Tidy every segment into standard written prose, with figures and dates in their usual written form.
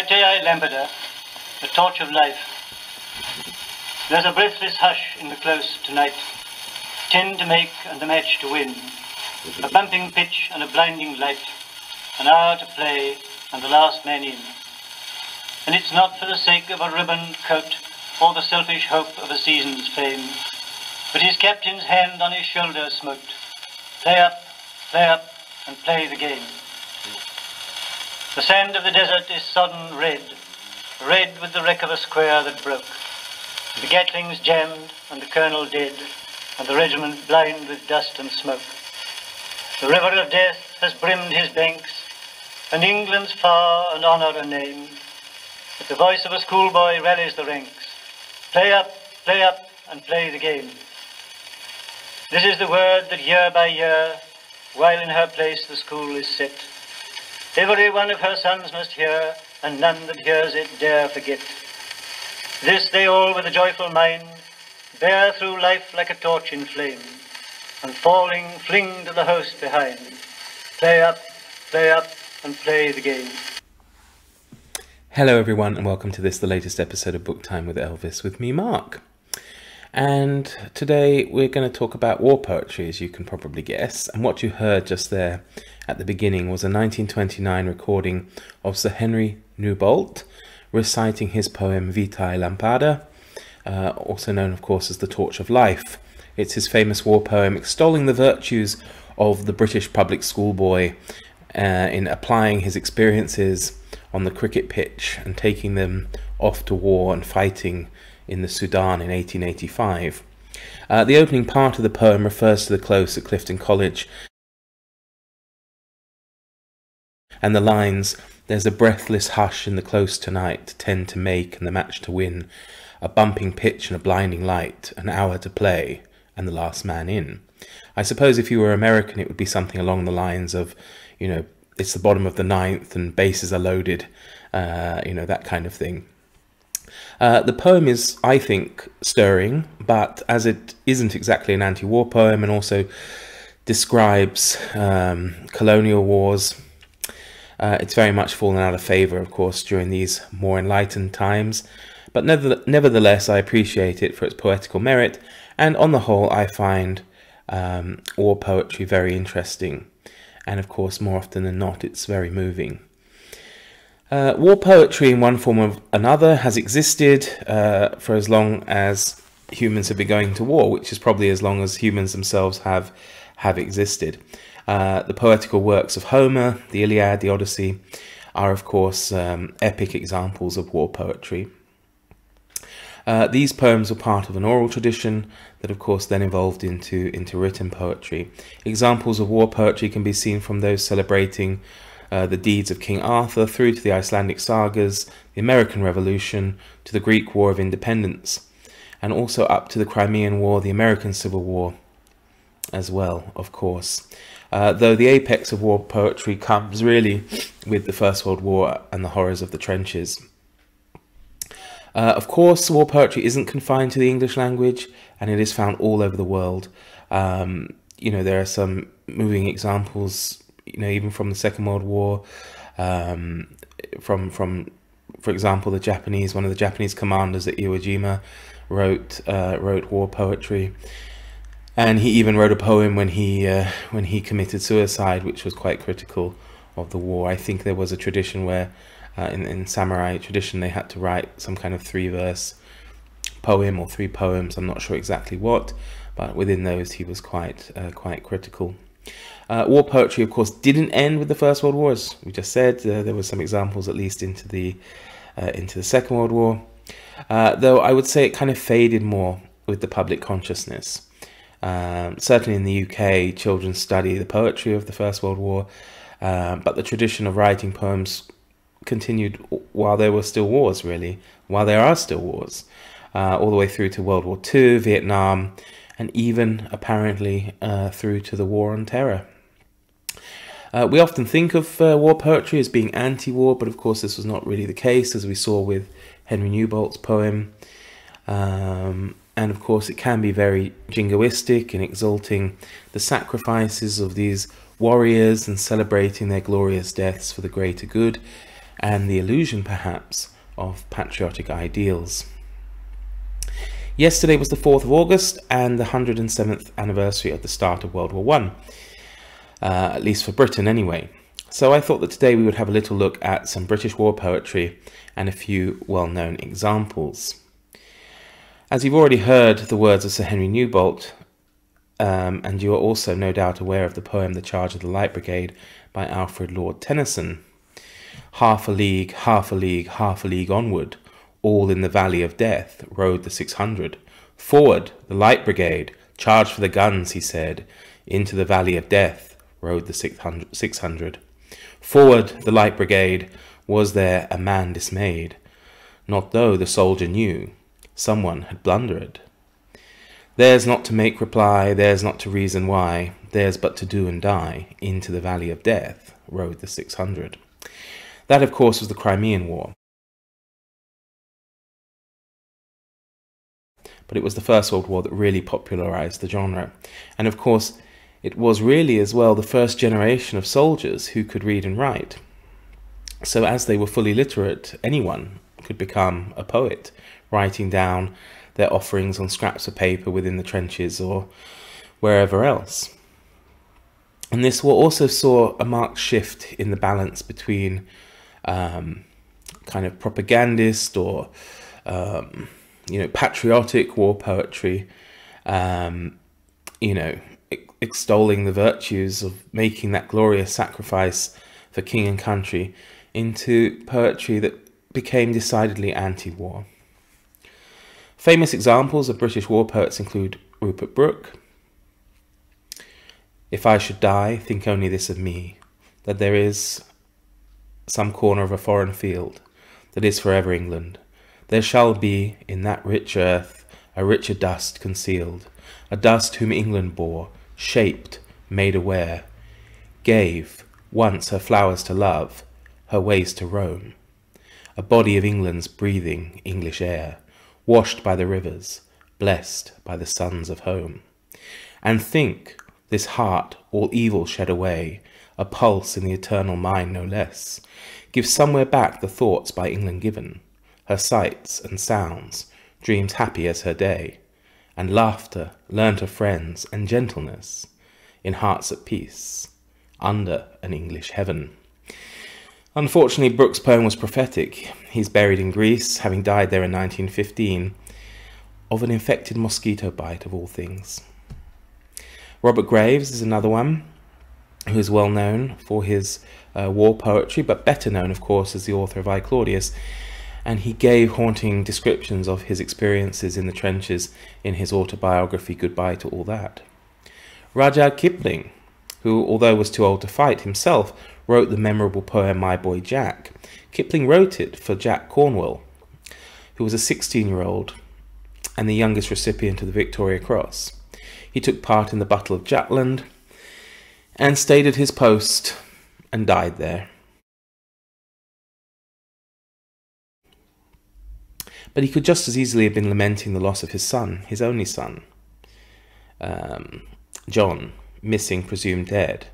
Tei Lampada, the torch of life. There's a breathless hush in the close tonight, 10 to make and the match to win, a bumping pitch and a blinding light, an hour to play and the last man in. And it's not for the sake of a ribbon coat or the selfish hope of a season's fame, but his captain's hand on his shoulder smote. Play up, and play the game. The sand of the desert is sodden red, red with the wreck of a square that broke. The Gatling's jammed and the colonel dead, and the regiment blind with dust and smoke. The river of death has brimmed his banks, and England's far and honour a name. But the voice of a schoolboy rallies the ranks. Play up, and play the game. This is the word that year by year, while in her place the school is set, every one of her sons must hear, and none that hears it dare forget. This they all with a joyful mind bear through life like a torch in flame, and falling fling to the host behind. Play up, and play the game. Hello everyone, and welcome to the latest episode of Book Time with Elvis with me, Mark. And today we're going to talk about war poetry, as you can probably guess. And what you heard just there at the beginning was a 1929 recording of Sir Henry Newbolt reciting his poem Vitae Lampada, also known of course as The Torch of Life. It's his famous war poem extolling the virtues of the British public school boy in applying his experiences on the cricket pitch and taking them off to war and fighting in the Sudan in 1885. The opening part of the poem refers to the close at Clifton College and the lines, "There's a breathless hush in the close tonight, 10 to make and the match to win, a bumping pitch and a blinding light, an hour to play and the last man in." I suppose if you were American it would be something along the lines of, you know, it's the bottom of the ninth and bases are loaded, that kind of thing. The poem is, I think, stirring, but as it isn't exactly an anti-war poem and also describes colonial wars, it's very much fallen out of favour, of course, during these more enlightened times. But nevertheless, I appreciate it for its poetical merit, and on the whole, I find war poetry very interesting. And of course, more often than not, it's very moving. War poetry in one form or another has existed for as long as humans have been going to war, which is probably as long as humans themselves have existed. The poetical works of Homer, the Iliad, the Odyssey, are of course epic examples of war poetry. These poems were part of an oral tradition that of course then evolved into written poetry. Examples of war poetry can be seen from those celebrating the deeds of King Arthur through to the Icelandic sagas, the American Revolution, to the Greek War of Independence, and also up to the Crimean War, the American Civil War as well, of course. Though the apex of war poetry comes really with the First World War and the horrors of the trenches. Of course, war poetry isn't confined to the English language, and it is found all over the world. There are some moving examples, even from the Second World War, from for example, one of the Japanese commanders at Iwo Jima wrote war poetry, and he even wrote a poem when he committed suicide, which was quite critical of the war. I think there was a tradition where in samurai tradition they had to write some kind of 3-verse poem or 3 poems. I'm not sure exactly what, but within those he was quite critical. War poetry, of course, didn't end with the First World War, as we just said. There were some examples, at least into the Second World War. Though I would say it kind of faded more with the public consciousness. Certainly in the UK, children study the poetry of the First World War, but the tradition of writing poems continued while there were still wars, really, while there are still wars, all the way through to World War II, Vietnam, and even apparently through to the War on Terror. We often think of war poetry as being anti-war, but of course this was not really the case, as we saw with Henry Newbolt's poem. And of course it can be very jingoistic in exalting the sacrifices of these warriors and celebrating their glorious deaths for the greater good. and the illusion, perhaps, of patriotic ideals. Yesterday was the 4th of August and the 107th anniversary of the start of World War I, at least for Britain anyway. So I thought that today we would have a little look at some British war poetry and a few well-known examples. As you've already heard the words of Sir Henry Newbolt, and you are also no doubt aware of the poem The Charge of the Light Brigade by Alfred Lord Tennyson. Half a league, half a league, half a league onward, all in the valley of death rode the 600. Forward, the Light Brigade, charge for the guns, he said. Into the valley of death rode the 600. Forward, the Light Brigade, was there a man dismayed? Not though the soldier knew someone had blundered. Theirs not to make reply, theirs not to reason why, theirs but to do and die. Into the valley of death rode the 600. That, of course, was the Crimean War. But it was the First World War that really popularized the genre. And of course, it was really as well the first generation of soldiers who could read and write. So as they were fully literate, anyone could become a poet, writing down their offerings on scraps of paper within the trenches or wherever else. And this war also saw a marked shift in the balance between kind of propagandist or patriotic war poetry, extolling the virtues of making that glorious sacrifice for king and country, into poetry that became decidedly anti-war. Famous examples of British war poets include Rupert Brooke. If I should die, think only this of me, that there is some corner of a foreign field that is forever England. There shall be in that rich earth a richer dust concealed, a dust whom England bore, shaped, made aware, gave once her flowers to love, her ways to roam, a body of England's breathing English air, washed by the rivers, blessed by the sons of home. And think, this heart all evil shed away, a pulse in the eternal mind no less, give somewhere back the thoughts by England given, her sights and sounds, dreams happy as her day, and laughter learnt of friends and gentleness, in hearts at peace, under an English heaven. Unfortunately, Brooke's poem was prophetic. He's buried in Greece, having died there in 1915, of an infected mosquito bite of all things. Robert Graves is another one who is well known for his war poetry, but better known, of course, as the author of I, Claudius, and he gave haunting descriptions of his experiences in the trenches in his autobiography, Goodbye to All That. Rudyard Kipling, who, although was too old to fight himself, wrote the memorable poem My Boy Jack. Kipling wrote it for Jack Cornwell, who was a 16-year-old and the youngest recipient of the Victoria Cross. He took part in the Battle of Jutland and stayed at his post and died there. But he could just as easily have been lamenting the loss of his son, his only son, John, missing, presumed dead,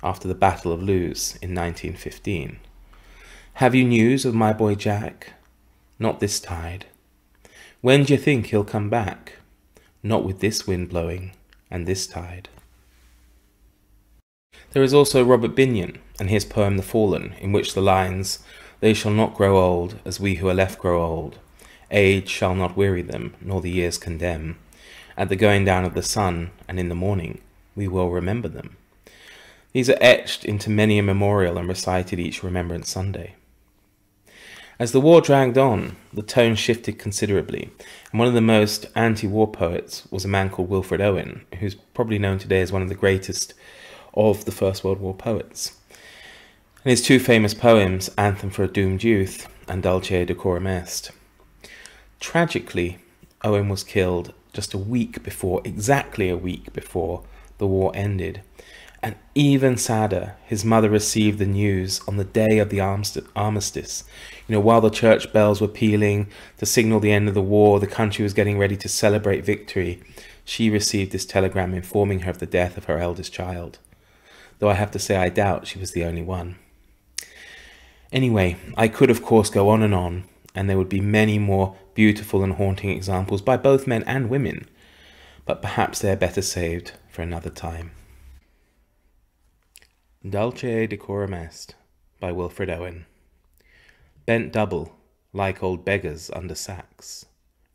after the Battle of Lewes in 1915. Have you news of my boy Jack? Not this tide. When d'ye think he'll come back? Not with this wind blowing and this tide. There is also Robert Binion and his poem The Fallen, in which the lines, "They shall not grow old as we who are left grow old. Age shall not weary them, nor the years condemn. At the going down of the sun, and in the morning, we will remember them." These are etched into many a memorial and recited each Remembrance Sunday. As the war dragged on, the tone shifted considerably, and one of the most anti-war poets was a man called Wilfred Owen, who's probably known today as one of the greatest of the First World War poets. And his two famous poems, Anthem for a Doomed Youth and Dulce de Coramese. Tragically, Owen was killed just exactly a week before the war ended. And even sadder, his mother received the news on the day of the armistice. While the church bells were pealing to signal the end of the war, the country was getting ready to celebrate victory. She received this telegram informing her of the death of her eldest child. Though I have to say I doubt she was the only one. Anyway, I could of course go on, and there would be many more beautiful and haunting examples by both men and women, but perhaps they are better saved for another time. Dulce de Coramese by Wilfred Owen. Bent double, like old beggars under sacks,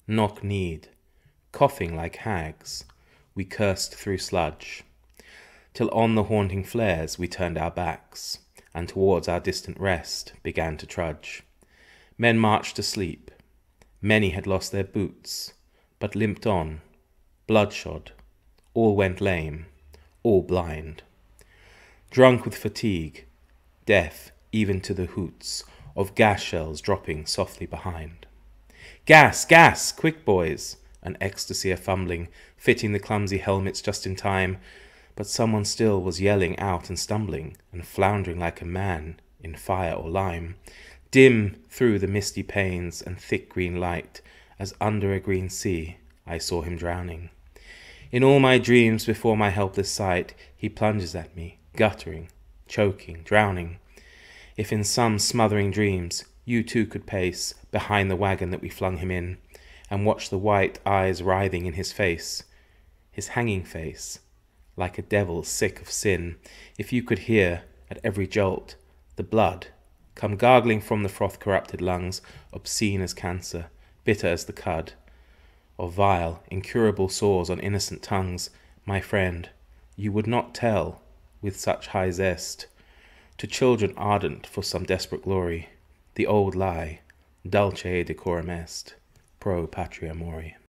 knock-kneed, coughing like hags, we cursed through sludge, till on the haunting flares we turned our backs, and towards our distant rest began to trudge. Men marched to sleep. Many had lost their boots, but limped on, bloodshod. All went lame, all blind. Drunk with fatigue, deaf even to the hoots of gas shells dropping softly behind. Gas, gas, quick boys! An ecstasy a-fumbling, fitting the clumsy helmets just in time, but someone still was yelling out and stumbling, and floundering like a man in fire or lime. Dim through the misty panes and thick green light, as under a green sea I saw him drowning. In all my dreams before my helpless sight, he plunges at me, guttering, choking, drowning. If in some smothering dreams you too could pace behind the wagon that we flung him in, and watch the white eyes writhing in his face, his hanging face, like a devil sick of sin, if you could hear, at every jolt, the blood come gargling from the froth-corrupted lungs, obscene as cancer, bitter as the cud, of vile, incurable sores on innocent tongues, my friend, you would not tell, with such high zest, to children ardent for some desperate glory, the old lie, Dulce de Coramese, pro patria mori.